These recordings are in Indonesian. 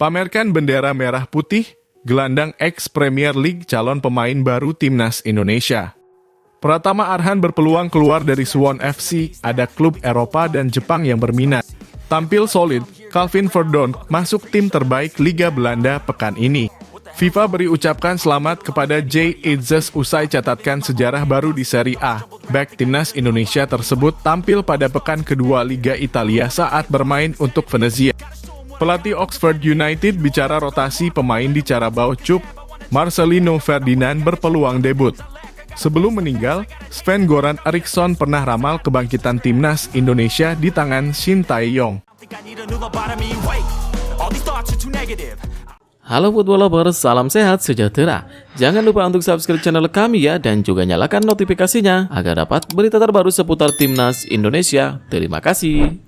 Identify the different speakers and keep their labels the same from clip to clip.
Speaker 1: Pamerkan bendera merah putih, gelandang ex-Premier League calon pemain baru Timnas Indonesia. Pratama Arhan berpeluang keluar dari Suwon FC, ada klub Eropa dan Jepang yang berminat. Tampil solid, Calvin Verdonk masuk tim terbaik Liga Belanda pekan ini. FIFA beri ucapkan selamat kepada Jay Itzes usai catatkan sejarah baru di Serie A. Bek Timnas Indonesia tersebut tampil pada pekan kedua Liga Italia saat bermain untuk Venezia. Pelatih Oxford United bicara rotasi pemain di Carabao Cup, Marcelino Ferdinand berpeluang debut. Sebelum meninggal, Sven-Goran Eriksson pernah ramal kebangkitan Timnas Indonesia di tangan Shin Tae-yong.
Speaker 2: Halo football lovers, salam sehat sejahtera. Jangan lupa untuk subscribe channel kami ya dan juga nyalakan notifikasinya agar dapat berita terbaru seputar Timnas Indonesia. Terima kasih.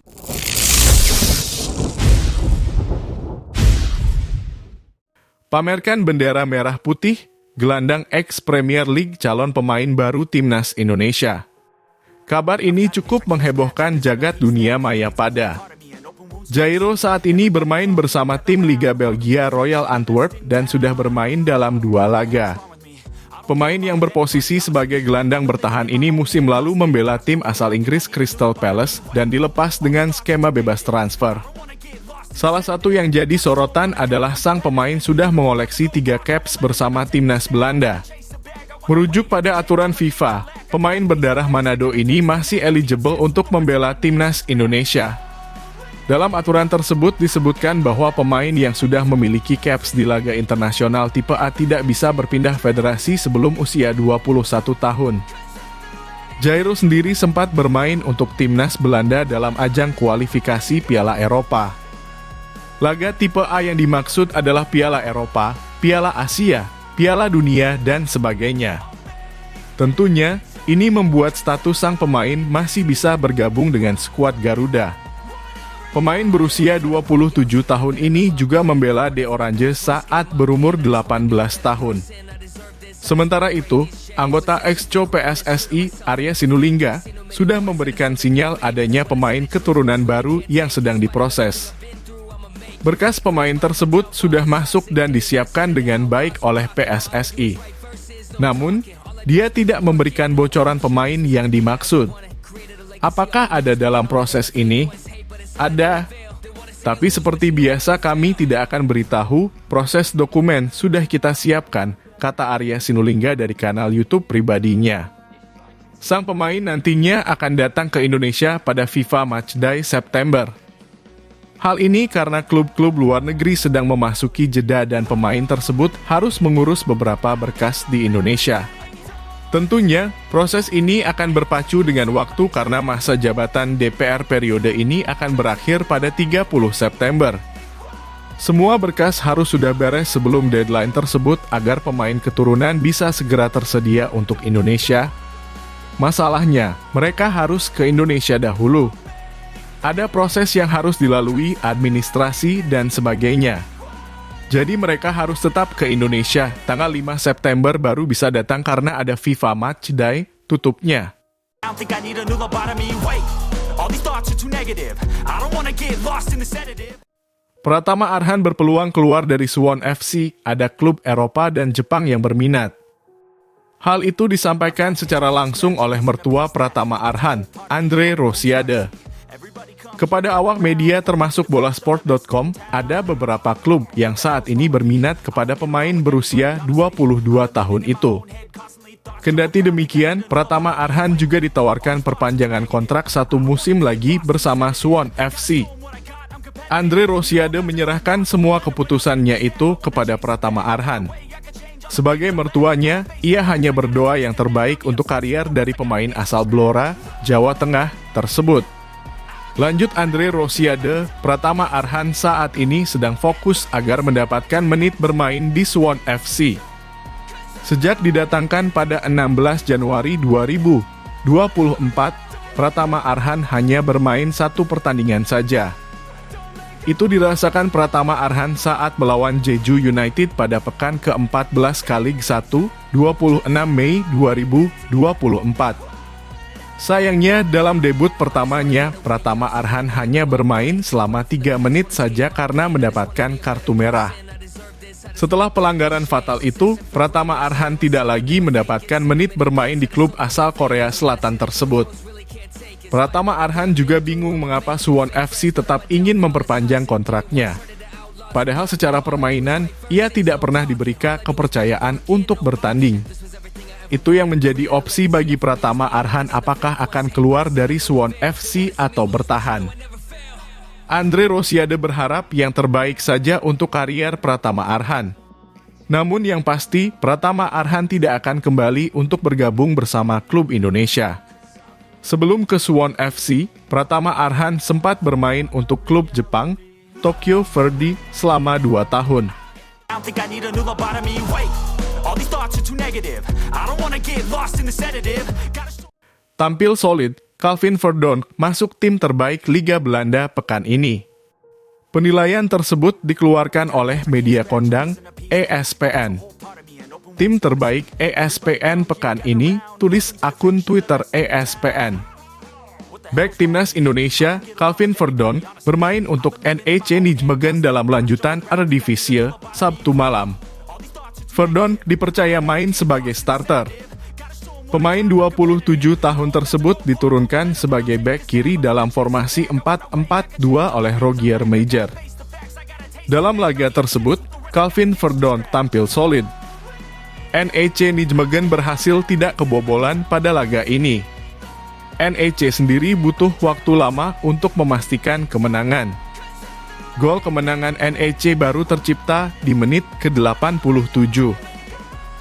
Speaker 1: Pamerkan bendera merah putih, gelandang ex-Premier League calon pemain baru Timnas Indonesia. Kabar ini cukup menghebohkan jagat dunia maya pada. Jairo saat ini bermain bersama tim Liga Belgia Royal Antwerp dan sudah bermain dalam 2 laga. Pemain yang berposisi sebagai gelandang bertahan ini musim lalu membela tim asal Inggris Crystal Palace dan dilepas dengan skema bebas transfer. Salah satu yang jadi sorotan adalah sang pemain sudah mengoleksi 3 caps bersama Timnas Belanda. Merujuk pada aturan FIFA, pemain berdarah Manado ini masih eligible untuk membela Timnas Indonesia. Dalam aturan tersebut disebutkan bahwa pemain yang sudah memiliki caps di laga internasional tipe A tidak bisa berpindah federasi sebelum usia 21 tahun. Jairo sendiri sempat bermain untuk Timnas Belanda dalam ajang kualifikasi Piala Eropa. Laga tipe A yang dimaksud adalah Piala Eropa, Piala Asia, Piala Dunia, dan sebagainya. Tentunya, ini membuat status sang pemain masih bisa bergabung dengan skuad Garuda. Pemain berusia 27 tahun ini juga membela The Orange saat berumur 18 tahun. Sementara itu, anggota ex-co PSSI Arya Sinulinga sudah memberikan sinyal adanya pemain keturunan baru yang sedang diproses. Berkas pemain tersebut sudah masuk dan disiapkan dengan baik oleh PSSI. Namun, dia tidak memberikan bocoran pemain yang dimaksud. Apakah ada dalam proses ini? Ada. Tapi seperti biasa kami tidak akan beritahu, proses dokumen sudah kita siapkan, kata Arya Sinulinga dari kanal YouTube pribadinya. Sang pemain nantinya akan datang ke Indonesia pada FIFA Matchday September. Hal ini karena klub-klub luar negeri sedang memasuki jeda dan pemain tersebut harus mengurus beberapa berkas di Indonesia. Tentunya, proses ini akan berpacu dengan waktu karena masa jabatan DPR periode ini akan berakhir pada 30 September. Semua berkas harus sudah beres sebelum deadline tersebut agar pemain keturunan bisa segera tersedia untuk Indonesia. Masalahnya, mereka harus ke Indonesia dahulu. Ada proses yang harus dilalui, administrasi, dan sebagainya. Jadi mereka harus tetap ke Indonesia, tanggal 5 September baru bisa datang karena ada FIFA Matchday, tutupnya. Pratama Arhan berpeluang keluar dari Suwon FC, ada klub Eropa dan Jepang yang berminat. Hal itu disampaikan secara langsung oleh mertua Pratama Arhan, Andre Rosiade. Kepada awak media termasuk bolasport.com, ada beberapa klub yang saat ini berminat kepada pemain berusia 22 tahun itu. Kendati demikian, Pratama Arhan juga ditawarkan perpanjangan kontrak 1 musim lagi bersama Suwon FC. Andre Rosiade menyerahkan semua keputusannya itu kepada Pratama Arhan. Sebagai mertuanya, ia hanya berdoa yang terbaik untuk karier dari pemain asal Blora, Jawa Tengah tersebut. Lanjut Andre Rosiade, Pratama Arhan saat ini sedang fokus agar mendapatkan menit bermain di Suwon FC. Sejak didatangkan pada 16 Januari 2024, Pratama Arhan hanya bermain 1 pertandingan saja. Itu dirasakan Pratama Arhan saat melawan Jeju United pada pekan ke-14 Liga 1, 26 Mei 2024. Sayangnya, dalam debut pertamanya, Pratama Arhan hanya bermain selama 3 menit saja karena mendapatkan kartu merah. Setelah pelanggaran fatal itu, Pratama Arhan tidak lagi mendapatkan menit bermain di klub asal Korea Selatan tersebut. Pratama Arhan juga bingung mengapa Suwon FC tetap ingin memperpanjang kontraknya. Padahal secara permainan, ia tidak pernah diberikan kepercayaan untuk bertanding. Itu yang menjadi opsi bagi Pratama Arhan apakah akan keluar dari Suwon FC atau bertahan. Andre Rosiade berharap yang terbaik saja untuk karier Pratama Arhan. Namun yang pasti, Pratama Arhan tidak akan kembali untuk bergabung bersama klub Indonesia. Sebelum ke Suwon FC, Pratama Arhan sempat bermain untuk klub Jepang, Tokyo Verdy, selama 2 tahun. Tampil solid, Calvin Verdonk masuk tim terbaik Liga Belanda pekan ini. Penilaian tersebut dikeluarkan oleh media kondang ESPN. Tim terbaik ESPN pekan ini, tulis akun Twitter ESPN. Bek Timnas Indonesia, Calvin Verdonk, bermain untuk NEC Nijmegen dalam lanjutan Eredivisie, Sabtu malam. Verdonk dipercaya main sebagai starter. Pemain 27 tahun tersebut diturunkan sebagai bek kiri dalam formasi 4-4-2 oleh Rogier Meijer. Dalam laga tersebut, Calvin Verdonk tampil solid. NEC Nijmegen berhasil tidak kebobolan pada laga ini. NEC sendiri butuh waktu lama untuk memastikan kemenangan. Gol kemenangan NEC baru tercipta di menit ke-87.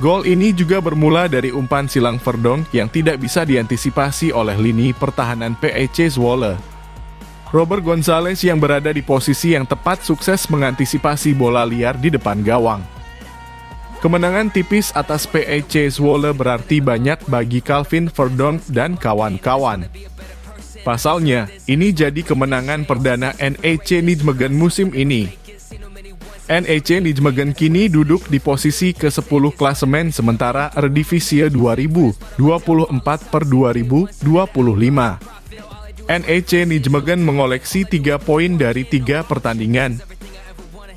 Speaker 1: Gol ini juga bermula dari umpan silang Verdonk yang tidak bisa diantisipasi oleh lini pertahanan PEC Zwolle. Robert Gonzalez yang berada di posisi yang tepat sukses mengantisipasi bola liar di depan gawang. Kemenangan tipis atas PEC Zwolle berarti banyak bagi Calvin Verdonk dan kawan-kawan. Pasalnya, ini jadi kemenangan perdana NEC Nijmegen musim ini. NEC Nijmegen kini duduk di posisi ke-10 klasemen sementara Eredivisie 2024/2025. NEC Nijmegen mengoleksi 3 poin dari 3 pertandingan.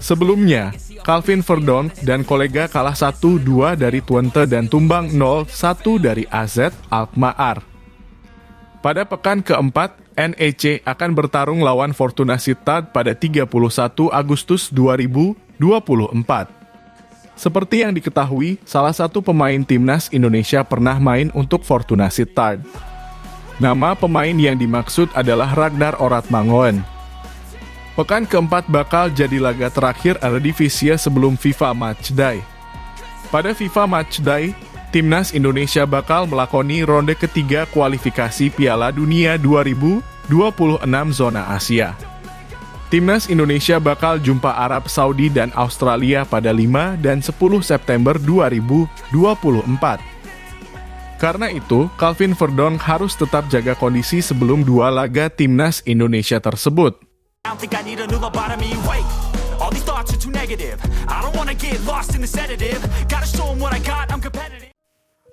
Speaker 1: Sebelumnya, Calvin Verdonk dan kolega kalah 1-2 dari Twente dan tumbang 0-1 dari AZ Alkmaar. Pada pekan keempat, NEC akan bertarung lawan Fortuna Sittard pada 31 Agustus 2024. Seperti yang diketahui, salah satu pemain timnas Indonesia pernah main untuk Fortuna Sittard. Nama pemain yang dimaksud adalah Ragnar Oratmangoen. Pekan keempat bakal jadi laga terakhir Eredivisie sebelum FIFA Matchday. Pada FIFA Matchday, Timnas Indonesia bakal melakoni ronde ketiga kualifikasi Piala Dunia 2026 zona Asia. Timnas Indonesia bakal jumpa Arab Saudi dan Australia pada 5 dan 10 September 2024. Karena itu, Calvin Verdonk harus tetap jaga kondisi sebelum 2 laga Timnas Indonesia tersebut.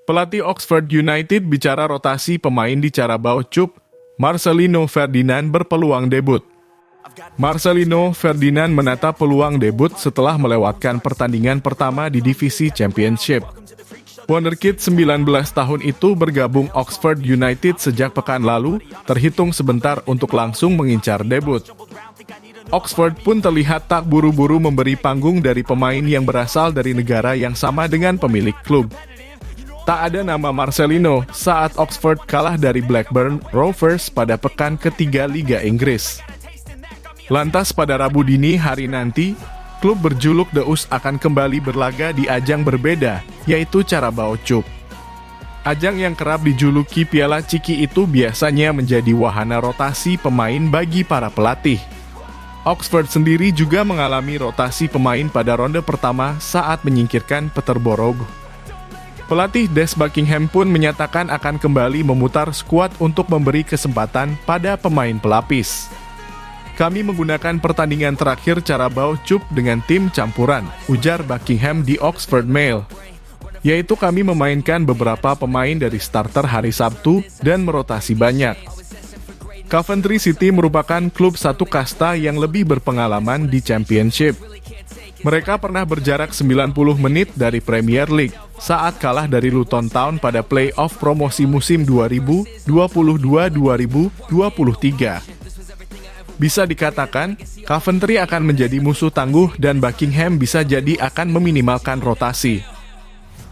Speaker 1: Pelatih Oxford United bicara rotasi pemain di Carabao Cup, Marcelino Ferdinand berpeluang debut. Marcelino Ferdinand menata peluang debut setelah melewatkan pertandingan pertama di divisi Championship. Wonderkid 19 tahun itu bergabung Oxford United sejak pekan lalu, terhitung sebentar untuk langsung mengincar debut. Oxford pun terlihat tak buru-buru memberi panggung dari pemain yang berasal dari negara yang sama dengan pemilik klub. Tak ada nama Marcelino saat Oxford kalah dari Blackburn Rovers pada pekan ketiga Liga Inggris. Lantas pada Rabu dini hari nanti, klub berjuluk The Us akan kembali berlaga di ajang berbeda, yaitu Carabao Cup. Ajang yang kerap dijuluki Piala Ciki itu biasanya menjadi wahana rotasi pemain bagi para pelatih. Oxford sendiri juga mengalami rotasi pemain pada ronde pertama saat menyingkirkan Peterborough. Pelatih Des Buckingham pun menyatakan akan kembali memutar skuad untuk memberi kesempatan pada pemain pelapis. Kami menggunakan pertandingan terakhir Carabao Cup dengan tim campuran, ujar Buckingham di Oxford Mail. yaitu kami memainkan beberapa pemain dari starter hari Sabtu dan merotasi banyak. Coventry City merupakan klub satu kasta yang lebih berpengalaman di Championship. Mereka pernah berjarak 90 menit dari Premier League saat kalah dari Luton Town pada play-off promosi musim 2022-2023. Bisa dikatakan, Coventry akan menjadi musuh tangguh dan Buckingham bisa jadi akan meminimalkan rotasi.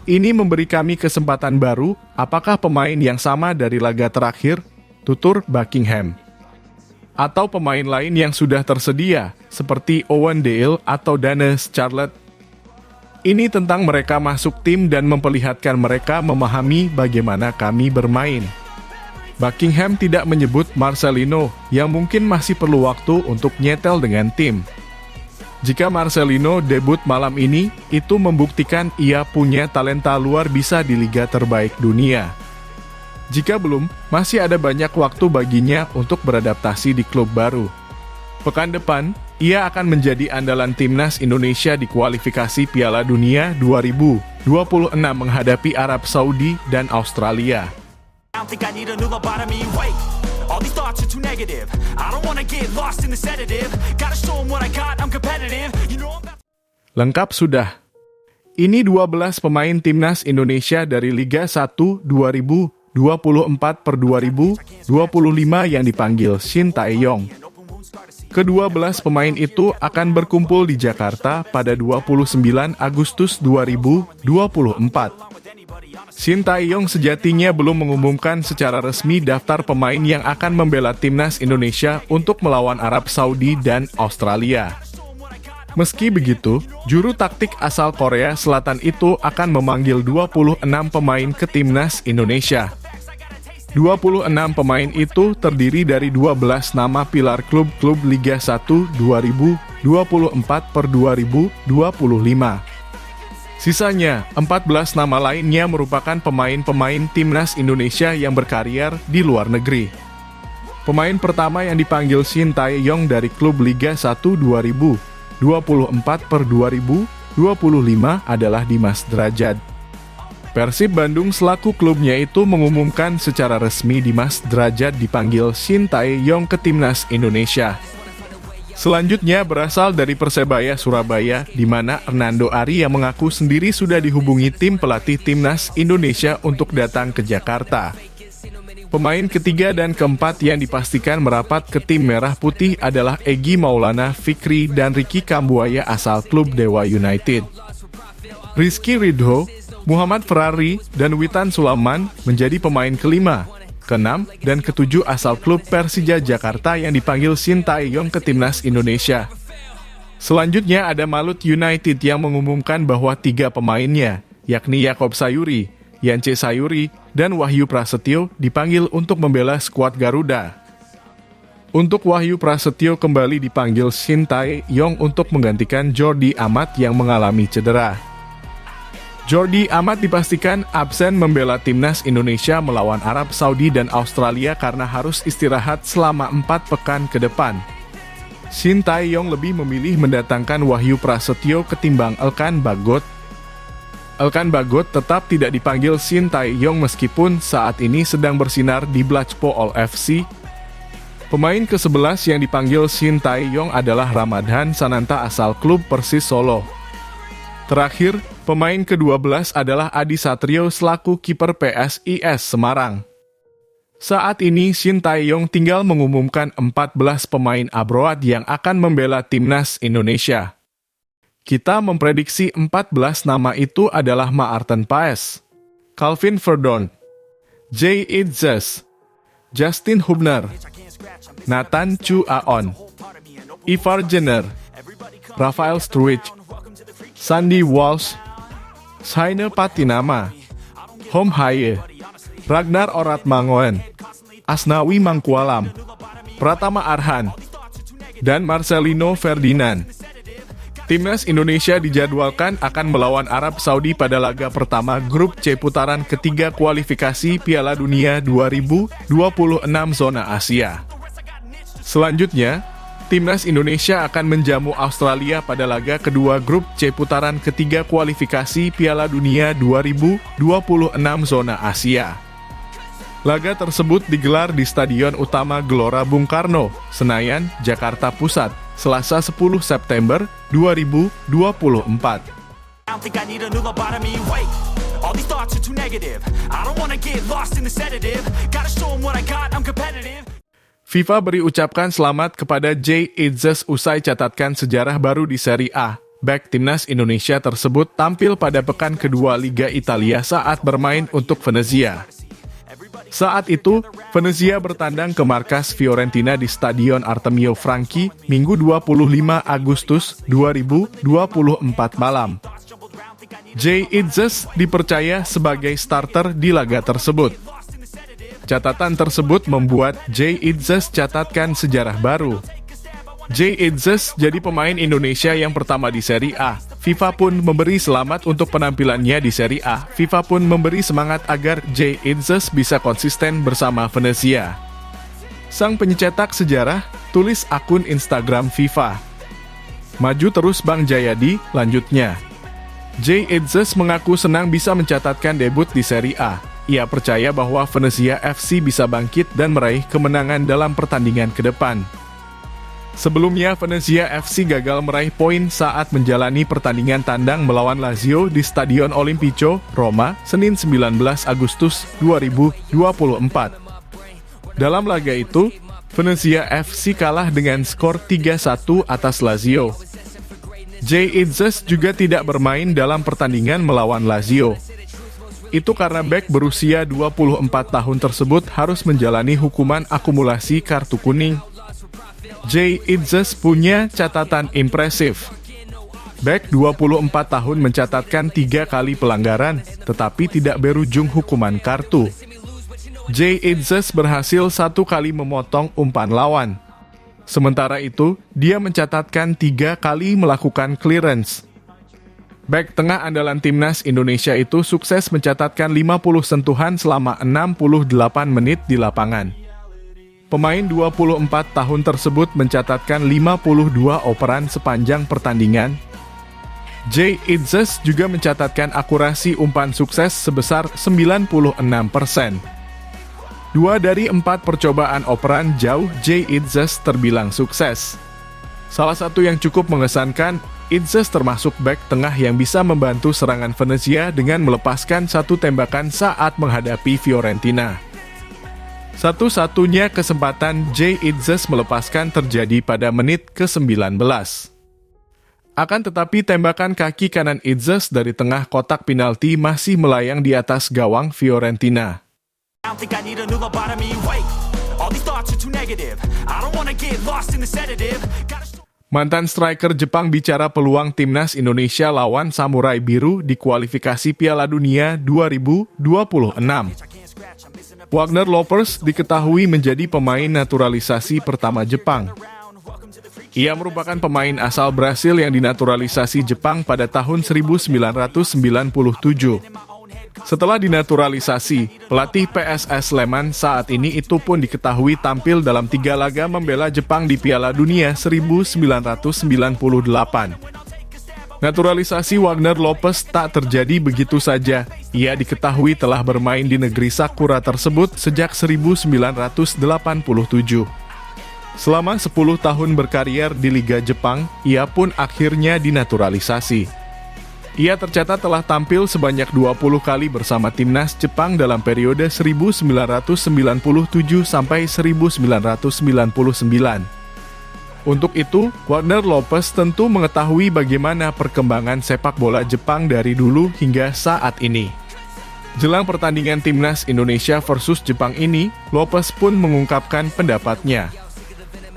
Speaker 1: Ini memberi kami kesempatan baru, apakah pemain yang sama dari laga terakhir, tutur Buckingham. Atau pemain lain yang sudah tersedia, seperti Owen Dale atau Daniel Charlotte. Ini tentang mereka masuk tim dan memperlihatkan mereka memahami bagaimana kami bermain. Buckingham tidak menyebut Marcelino, yang mungkin masih perlu waktu untuk nyetel dengan tim. Jika Marcelino debut malam ini, itu membuktikan ia punya talenta luar biasa di liga terbaik dunia. Jika belum, masih ada banyak waktu baginya untuk beradaptasi di klub baru. Pekan depan, ia akan menjadi andalan timnas Indonesia di kualifikasi Piala Dunia 2026 menghadapi Arab Saudi dan Australia.
Speaker 3: All these thoughts are too negative. I don't wanna get lost in the sedative. Gotta show 'em what I got, I'm competitive. You know I'm
Speaker 1: Lengkap sudah. Ini 12 pemain timnas Indonesia dari Liga 1 2024/2025 yang dipanggil Shin Tae-yong. Ke-12 pemain itu akan berkumpul di Jakarta pada 29 Agustus 2024. Shin Tae-yong sejatinya belum mengumumkan secara resmi daftar pemain yang akan membela timnas Indonesia untuk melawan Arab Saudi dan Australia. Meski begitu, juru taktik asal Korea Selatan itu akan memanggil 26 pemain ke timnas Indonesia. 26 pemain itu terdiri dari 12 nama pilar klub-klub Liga 1 2024/2025. Sisanya, 14 nama lainnya merupakan pemain-pemain timnas Indonesia yang berkarier di luar negeri. Pemain pertama yang dipanggil Shin Tae-yong dari klub Liga 1 2024/2025 adalah Dimas Drajat. Persib Bandung selaku klubnya itu mengumumkan secara resmi Dimas Drajat dipanggil Shin Tae-yong ke timnas Indonesia. Selanjutnya berasal dari Persebaya Surabaya, di mana Hernando Ari yang mengaku sendiri sudah dihubungi tim pelatih timnas Indonesia untuk datang ke Jakarta. Pemain ketiga dan keempat yang dipastikan merapat ke tim Merah Putih adalah Egy Maulana Fikri dan Ricky Kambuaya asal klub Dewa United. Rizky Ridho, Muhammad Ferrari, dan Witan Sulaiman menjadi pemain kelima, keenam, dan ketujuh asal klub Persija Jakarta yang dipanggil Shin Tae-yong ke timnas Indonesia. Selanjutnya ada Malut United yang mengumumkan bahwa 3 pemainnya, yakni Yakob Sayuri, Yance Sayuri, dan Wahyu Prasetyo dipanggil untuk membela skuad Garuda. Untuk Wahyu Prasetyo kembali dipanggil Shin Tae-yong untuk menggantikan Jordi Amat yang mengalami cedera. Jordi Amat dipastikan absen membela timnas Indonesia melawan Arab Saudi dan Australia karena harus istirahat selama 4 pekan ke depan. Shin Tae-yong lebih memilih mendatangkan Wahyu Prasetyo ketimbang Elkan Bagot. Elkan Bagot tetap tidak dipanggil Shin Tae-yong meskipun saat ini sedang bersinar di Blacpo FC. Pemain ke-11 yang dipanggil Shin Tae-yong adalah Ramadhan Sananta asal klub Persis Solo. Terakhir, pemain ke-12 adalah Adi Satrio selaku kiper PSIS Semarang. Saat ini Shin Tae-yong tinggal mengumumkan 14 pemain abroad yang akan membela timnas Indonesia. Kita memprediksi 14 nama itu adalah Maarten Paes, Calvin Verdon, Jay Idzes, Justin Hubner, Nathan Chu Aon, Ivar Jenner, Rafael Struwich, Sandy Walsh, Saine Patinama, Hom Haye, Ragnar Oratmangoen, Asnawi Mangkualam, Pratama Arhan, dan Marcelino Ferdinand. Timnas Indonesia dijadwalkan akan melawan Arab Saudi pada laga pertama grup C putaran ketiga kualifikasi Piala Dunia 2026 zona Asia. Selanjutnya, Timnas Indonesia akan menjamu Australia pada laga kedua grup C putaran ketiga kualifikasi Piala Dunia 2026 zona Asia. Laga tersebut digelar di Stadion Utama Gelora Bung Karno, Senayan, Jakarta Pusat, Selasa 10 September 2024.
Speaker 3: I don't think I need a new lobotomy. Wait, all these thoughts are too negative. I don't wanna get lost in the sedative. Gotta show 'em what I got, I'm competitive.
Speaker 1: FIFA beri ucapkan selamat kepada Jay Itzes usai catatkan sejarah baru di Serie A. Bek timnas Indonesia tersebut tampil pada pekan kedua Liga Italia saat bermain untuk Venezia. Saat itu, Venezia bertandang ke markas Fiorentina di Stadion Artemio Franchi, Minggu 25 Agustus 2024 malam. Jay Itzes dipercaya sebagai starter di laga tersebut. Catatan tersebut membuat Jay Itzes catatkan sejarah baru. Jay Itzes jadi pemain Indonesia yang pertama di Serie A. FIFA pun memberi selamat untuk penampilannya di Serie A. FIFA pun memberi semangat agar Jay Itzes bisa konsisten bersama Venezia. Sang pencetak sejarah tulis akun Instagram FIFA. Maju terus Bang Jayadi, lanjutnya. Jay Itzes mengaku senang bisa mencatatkan debut di Serie A. Ia percaya bahwa Venezia FC bisa bangkit dan meraih kemenangan dalam pertandingan ke depan. Sebelumnya, Venezia FC gagal meraih poin saat menjalani pertandingan tandang melawan Lazio di Stadion Olimpico, Roma, Senin 19 Agustus 2024. Dalam laga itu, Venezia FC kalah dengan skor 3-1 atas Lazio. Jay Itzes juga tidak bermain dalam pertandingan melawan Lazio. Itu karena bek berusia 24 tahun tersebut harus menjalani hukuman akumulasi kartu kuning. Jay Itzes punya catatan impresif. Bek 24 tahun mencatatkan 3 kali pelanggaran, tetapi tidak berujung hukuman kartu. Jay Itzes berhasil 1 kali memotong umpan lawan. Sementara itu, dia mencatatkan 3 kali melakukan clearance. Bek tengah andalan timnas Indonesia itu sukses mencatatkan 50 sentuhan selama 68 menit di lapangan. Pemain 24 tahun tersebut mencatatkan 52 operan sepanjang pertandingan. Jay Itzes juga mencatatkan akurasi umpan sukses sebesar 96%. 2 dari 4 percobaan operan jauh Jay Itzes terbilang sukses. Salah satu yang cukup mengesankan, Itzes termasuk bek tengah yang bisa membantu serangan Venezia dengan melepaskan 1 tembakan saat menghadapi Fiorentina. Satu-satunya kesempatan Jay Itzes melepaskan terjadi pada menit ke-19. Akan tetapi tembakan kaki kanan Itzes dari tengah kotak penalti masih melayang di atas gawang Fiorentina.
Speaker 3: I don't think I need a new lobotomy. Wait, all these thoughts are too negative. I don't wanna get lost in the sedative.
Speaker 1: Mantan striker Jepang bicara peluang timnas Indonesia lawan Samurai Biru di kualifikasi Piala Dunia 2026. Wagner Lopez diketahui menjadi pemain naturalisasi pertama Jepang. Ia merupakan pemain asal Brasil yang dinaturalisasi Jepang pada tahun 1997. Setelah dinaturalisasi, pelatih PSS Sleman saat ini itu pun diketahui tampil dalam 3 laga membela Jepang di Piala Dunia 1998. Naturalisasi Wagner Lopez tak terjadi begitu saja. Ia diketahui telah bermain di negeri Sakura tersebut sejak 1987. Selama 10 tahun berkarier di Liga Jepang, ia pun akhirnya dinaturalisasi. Ia tercatat telah tampil sebanyak 20 kali bersama timnas Jepang dalam periode 1997 sampai 1999. Untuk itu, Wagner Lopez tentu mengetahui bagaimana perkembangan sepak bola Jepang dari dulu hingga saat ini. Jelang pertandingan timnas Indonesia versus Jepang ini, Lopez pun mengungkapkan pendapatnya.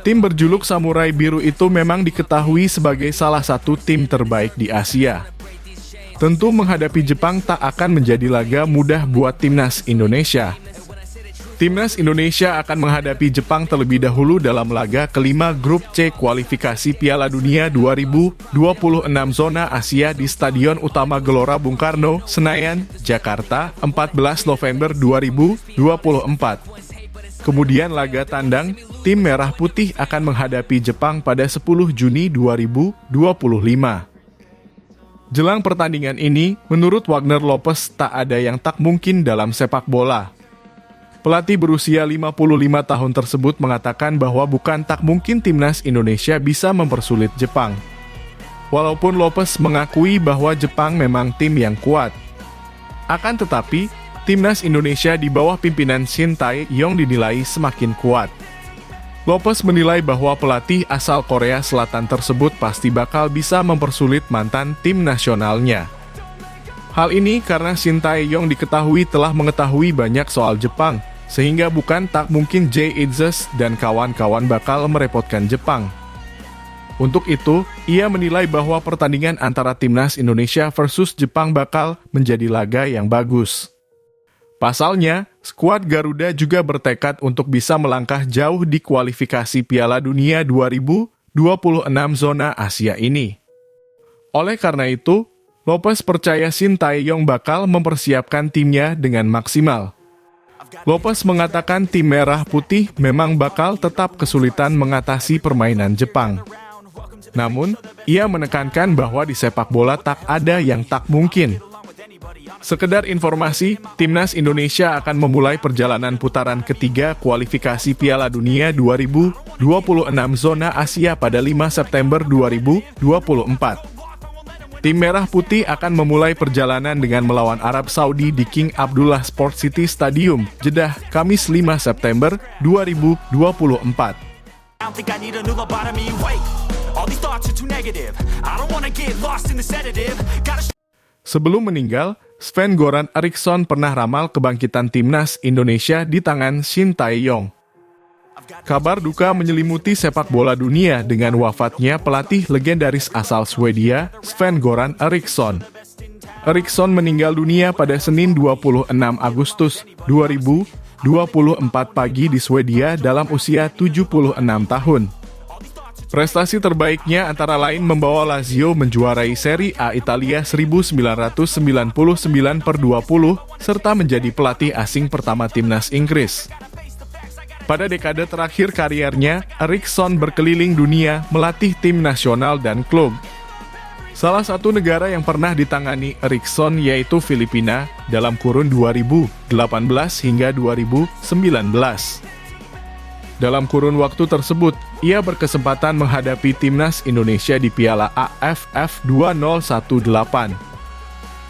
Speaker 1: Tim berjuluk Samurai Biru itu memang diketahui sebagai salah satu tim terbaik di Asia. Tentu menghadapi Jepang tak akan menjadi laga mudah buat timnas Indonesia. Timnas Indonesia akan menghadapi Jepang terlebih dahulu dalam laga kelima grup C kualifikasi Piala Dunia 2026 zona Asia di Stadion Utama Gelora Bung Karno, Senayan, Jakarta, 14 November 2024. Kemudian laga tandang, tim Merah Putih akan menghadapi Jepang pada 10 Juni 2025. Jelang pertandingan ini, menurut Wagner Lopez tak ada yang tak mungkin dalam sepak bola. Pelatih berusia 55 tahun tersebut mengatakan bahwa bukan tak mungkin timnas Indonesia bisa mempersulit Jepang. Walaupun Lopez mengakui bahwa Jepang memang tim yang kuat. Akan tetapi, timnas Indonesia di bawah pimpinan Shin Tae-yong dinilai semakin kuat. Lopez menilai bahwa pelatih asal Korea Selatan tersebut pasti bakal bisa mempersulit mantan tim nasionalnya. Hal ini karena Shin Tae-yong diketahui telah mengetahui banyak soal Jepang, sehingga bukan tak mungkin Jay Itzes dan kawan-kawan bakal merepotkan Jepang. Untuk itu, ia menilai bahwa pertandingan antara timnas Indonesia versus Jepang bakal menjadi laga yang bagus. Pasalnya, skuad Garuda juga bertekad untuk bisa melangkah jauh di kualifikasi Piala Dunia 2026 zona Asia ini. Oleh karena itu, Lopez percaya Shin Tae-yong bakal mempersiapkan timnya dengan maksimal. Lopez mengatakan tim Merah Putih memang bakal tetap kesulitan mengatasi permainan Jepang. Namun, ia menekankan bahwa di sepak bola tak ada yang tak mungkin. Sekedar informasi, timnas Indonesia akan memulai perjalanan putaran ketiga kualifikasi Piala Dunia 2026 zona Asia pada 5 September 2024. Tim Merah Putih akan memulai perjalanan dengan melawan Arab Saudi di King Abdullah Sport City Stadium, Jeddah, Kamis 5 September 2024.
Speaker 3: I don't think I need a new lobotomy. Wait, all these thoughts are too negative. I don't wanna get lost in the sedative.
Speaker 1: Sebelum meninggal, Sven-Goran Eriksson pernah ramal kebangkitan timnas Indonesia di tangan Shin Tae-yong. Kabar duka menyelimuti sepak bola dunia dengan wafatnya pelatih legendaris asal Swedia, Sven-Goran Eriksson. Eriksson meninggal dunia pada Senin 26 Agustus 2024 pagi di Swedia dalam usia 76 tahun. Prestasi terbaiknya antara lain membawa Lazio menjuarai Serie A Italia 1999/20 serta menjadi pelatih asing pertama timnas Inggris. Pada dekade terakhir kariernya, Eriksson berkeliling dunia melatih tim nasional dan klub. Salah satu negara yang pernah ditangani Eriksson yaitu Filipina dalam kurun 2018 hingga 2019. Dalam kurun waktu tersebut, ia berkesempatan menghadapi timnas Indonesia di Piala AFF 2018.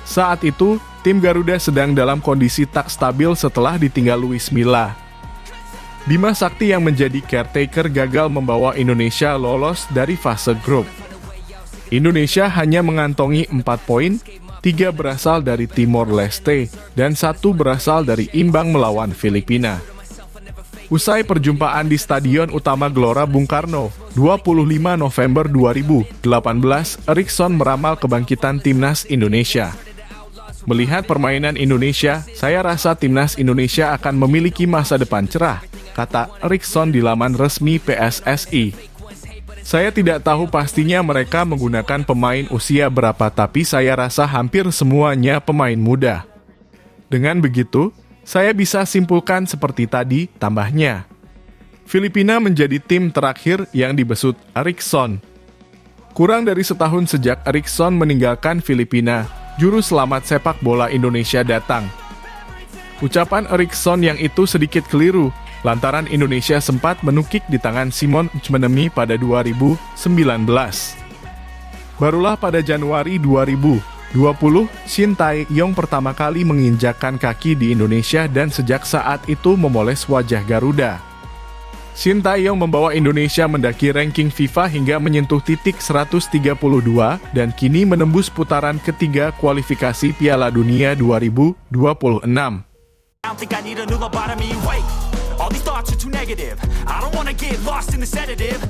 Speaker 1: Saat itu, tim Garuda sedang dalam kondisi tak stabil setelah ditinggal Luis Milla. Bima Sakti yang menjadi caretaker gagal membawa Indonesia lolos dari fase grup. Indonesia hanya mengantongi 4 poin, 3 berasal dari Timor Leste, dan 1 berasal dari imbang melawan Filipina. Usai perjumpaan di Stadion Utama Gelora Bung Karno, 25 November 2018, Eriksson meramal kebangkitan timnas Indonesia. Melihat permainan Indonesia, saya rasa timnas Indonesia akan memiliki masa depan cerah, kata Eriksson di laman resmi PSSI. Saya tidak tahu pastinya mereka menggunakan pemain usia berapa, tapi saya rasa hampir semuanya pemain muda. Dengan begitu, saya bisa simpulkan seperti tadi, tambahnya. Filipina menjadi tim terakhir yang dibesut Eriksson. Kurang dari setahun sejak Eriksson meninggalkan Filipina, juru selamat sepak bola Indonesia datang. Ucapan Eriksson yang itu sedikit keliru, lantaran Indonesia sempat menukik di tangan Simon Tjemeni pada 2019. Barulah pada Januari 2020, Shin Tae-yong pertama kali menginjakkan kaki di Indonesia dan sejak saat itu memoles wajah Garuda. Shin Tae-yong membawa Indonesia mendaki ranking FIFA hingga menyentuh titik 132 dan kini menembus putaran ketiga kualifikasi Piala Dunia 2026.
Speaker 3: I don't think I need a new lobotomy. Wait, all these thoughts are too negative. I don't wanna get lost in the sedative.